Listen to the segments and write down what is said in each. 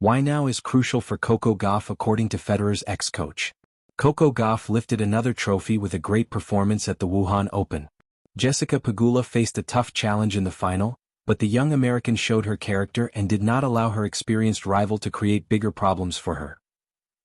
Why now is crucial for Coco Gauff according to Federer's ex-coach. Coco Gauff lifted another trophy with a great performance at the Wuhan Open. Jessica Pegula faced a tough challenge in the final, but the young American showed her character and did not allow her experienced rival to create bigger problems for her.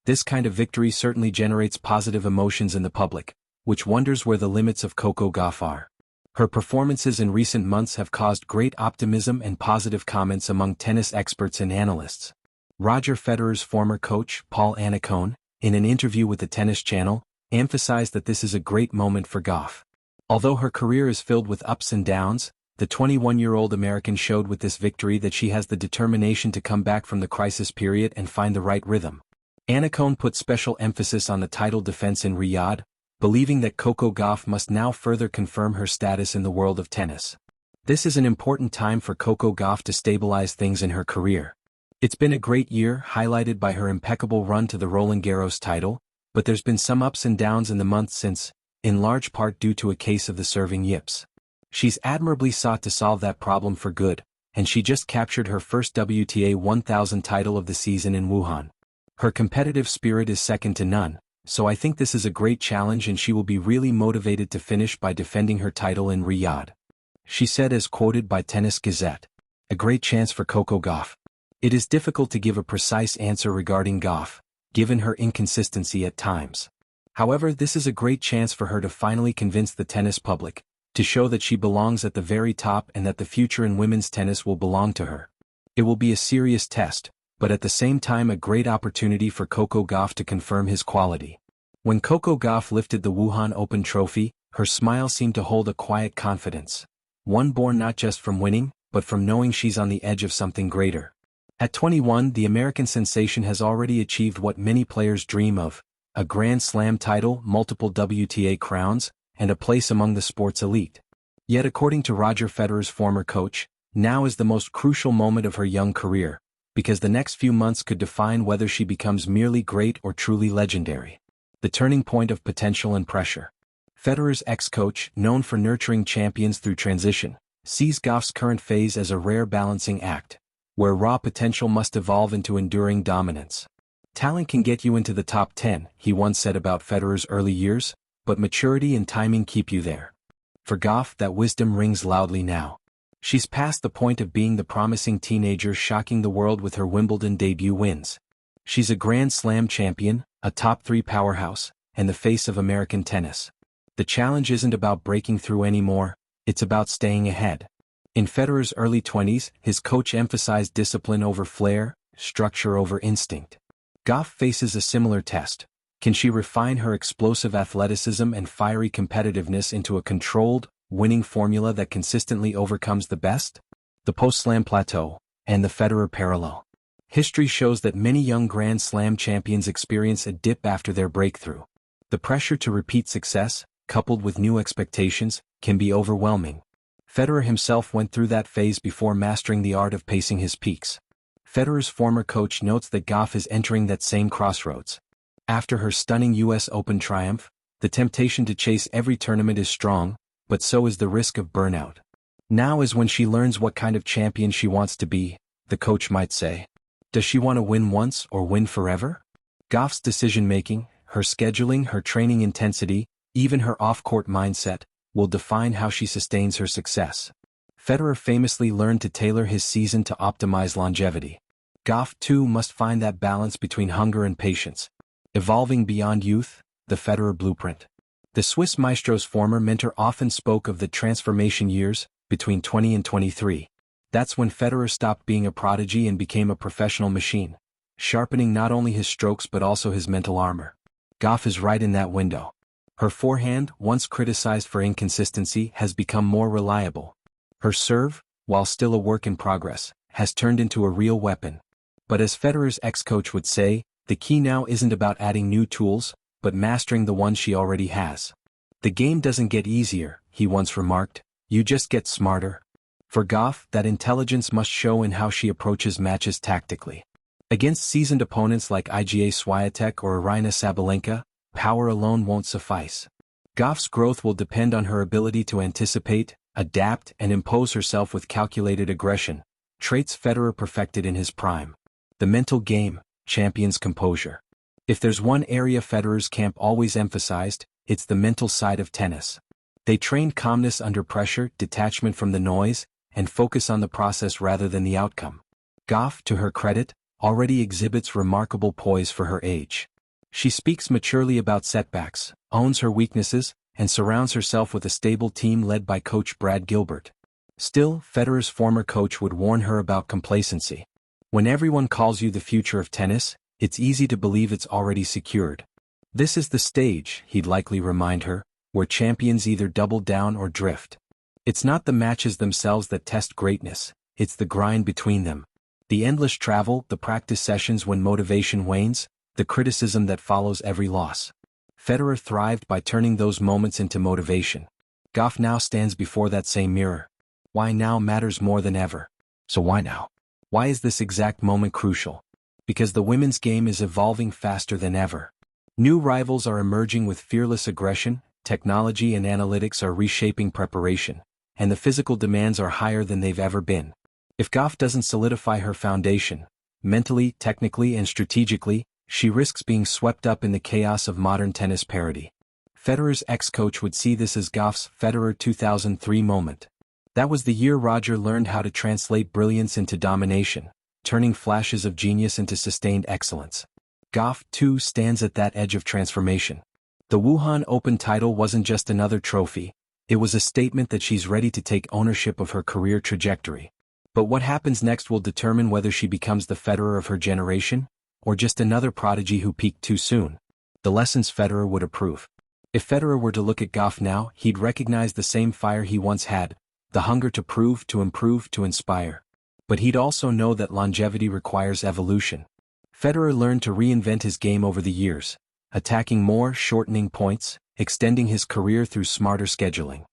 This kind of victory certainly generates positive emotions in the public, which wonders where the limits of Coco Gauff are. Her performances in recent months have caused great optimism and positive comments among tennis experts and analysts. Roger Federer's former coach, Paul Annacone, in an interview with the Tennis Channel, emphasized that this is a great moment for Gauff. Although her career is filled with ups and downs, the 21-year-old American showed with this victory that she has the determination to come back from the crisis period and find the right rhythm. Annacone put special emphasis on the title defense in Riyadh, believing that Coco Gauff must now further confirm her status in the world of tennis. This is an important time for Coco Gauff to stabilize things in her career. It's been a great year, highlighted by her impeccable run to the Roland Garros title, but there's been some ups and downs in the months since, in large part due to a case of the serving yips. She's admirably sought to solve that problem for good, and she just captured her first WTA 1000 title of the season in Wuhan. Her competitive spirit is second to none, so I think this is a great challenge and she will be really motivated to finish by defending her title in Riyadh. She said, as quoted by Tennis Gazette, "A great chance for Coco Gauff. It is difficult to give a precise answer regarding Gauff, given her inconsistency at times. However, this is a great chance for her to finally convince the tennis public, to show that she belongs at the very top and that the future in women's tennis will belong to her. It will be a serious test, but at the same time a great opportunity for Coco Gauff to confirm his quality." When Coco Gauff lifted the Wuhan Open trophy, her smile seemed to hold a quiet confidence, one born not just from winning, but from knowing she's on the edge of something greater. At 21, the American sensation has already achieved what many players dream of: a Grand Slam title, multiple WTA crowns, and a place among the sport's elite. Yet according to Roger Federer's former coach, now is the most crucial moment of her young career, because the next few months could define whether she becomes merely great or truly legendary. The turning point of potential and pressure. Federer's ex-coach, known for nurturing champions through transition, sees Gauff's current phase as a rare balancing act, where raw potential must evolve into enduring dominance. "Talent can get you into the top 10, he once said about Federer's early years, but maturity and timing keep you there. For Gauff, that wisdom rings loudly now. She's past the point of being the promising teenager shocking the world with her Wimbledon debut wins. She's a Grand Slam champion, a top 3 powerhouse, and the face of American tennis. The challenge isn't about breaking through anymore, it's about staying ahead." In Federer's early 20s, his coach emphasized discipline over flair, structure over instinct. Gauff faces a similar test. Can she refine her explosive athleticism and fiery competitiveness into a controlled, winning formula that consistently overcomes the best? The post-slam plateau, and the Federer parallel. History shows that many young Grand Slam champions experience a dip after their breakthrough. The pressure to repeat success, coupled with new expectations, can be overwhelming. Federer himself went through that phase before mastering the art of pacing his peaks. Federer's former coach notes that Gauff is entering that same crossroads. After her stunning US Open triumph, the temptation to chase every tournament is strong, but so is the risk of burnout. Now is when she learns what kind of champion she wants to be, the coach might say. Does she want to win once or win forever? Gauff's decision-making, her scheduling, her training intensity, even her off-court mindset, will define how she sustains her success. Federer famously learned to tailor his season to optimize longevity. Gauff too must find that balance between hunger and patience. Evolving beyond youth, the Federer blueprint. The Swiss maestro's former mentor often spoke of the transformation years, between 20 and 23. That's when Federer stopped being a prodigy and became a professional machine, sharpening not only his strokes but also his mental armor. Gauff is right in that window. Her forehand, once criticized for inconsistency, has become more reliable. Her serve, while still a work in progress, has turned into a real weapon. But as Federer's ex-coach would say, the key now isn't about adding new tools, but mastering the ones she already has. "The game doesn't get easier," he once remarked, "you just get smarter." For Gauff, that intelligence must show in how she approaches matches tactically. Against seasoned opponents like Iga Swiatek or Aryna Sabalenka, power alone won't suffice. Gauff's growth will depend on her ability to anticipate, adapt, and impose herself with calculated aggression, traits Federer perfected in his prime. The mental game, champions composure. If there's one area Federer's camp always emphasized, it's the mental side of tennis. They trained calmness under pressure, detachment from the noise, and focus on the process rather than the outcome. Gauff, to her credit, already exhibits remarkable poise for her age. She speaks maturely about setbacks, owns her weaknesses, and surrounds herself with a stable team led by coach Brad Gilbert. Still, Federer's former coach would warn her about complacency. When everyone calls you the future of tennis, it's easy to believe it's already secured. This is the stage, he'd likely remind her, where champions either double down or drift. It's not the matches themselves that test greatness, it's the grind between them. The endless travel, the practice sessions when motivation wanes, the criticism that follows every loss. Federer thrived by turning those moments into motivation. Gauff now stands before that same mirror. Why now matters more than ever. So why now? Why is this exact moment crucial? Because the women's game is evolving faster than ever. New rivals are emerging with fearless aggression, technology and analytics are reshaping preparation, and the physical demands are higher than they've ever been. If Gauff doesn't solidify her foundation, mentally, technically and strategically, she risks being swept up in the chaos of modern tennis parity. Federer's ex-coach would see this as Gauff's Federer 2003 moment. That was the year Roger learned how to translate brilliance into domination, turning flashes of genius into sustained excellence. Gauff, too, stands at that edge of transformation. The Wuhan Open title wasn't just another trophy, it was a statement that she's ready to take ownership of her career trajectory. But what happens next will determine whether she becomes the Federer of her generation, or just another prodigy who peaked too soon. The lessons Federer would approve. If Federer were to look at Gauff now, he'd recognize the same fire he once had, the hunger to prove, to improve, to inspire. But he'd also know that longevity requires evolution. Federer learned to reinvent his game over the years, attacking more, shortening points, extending his career through smarter scheduling.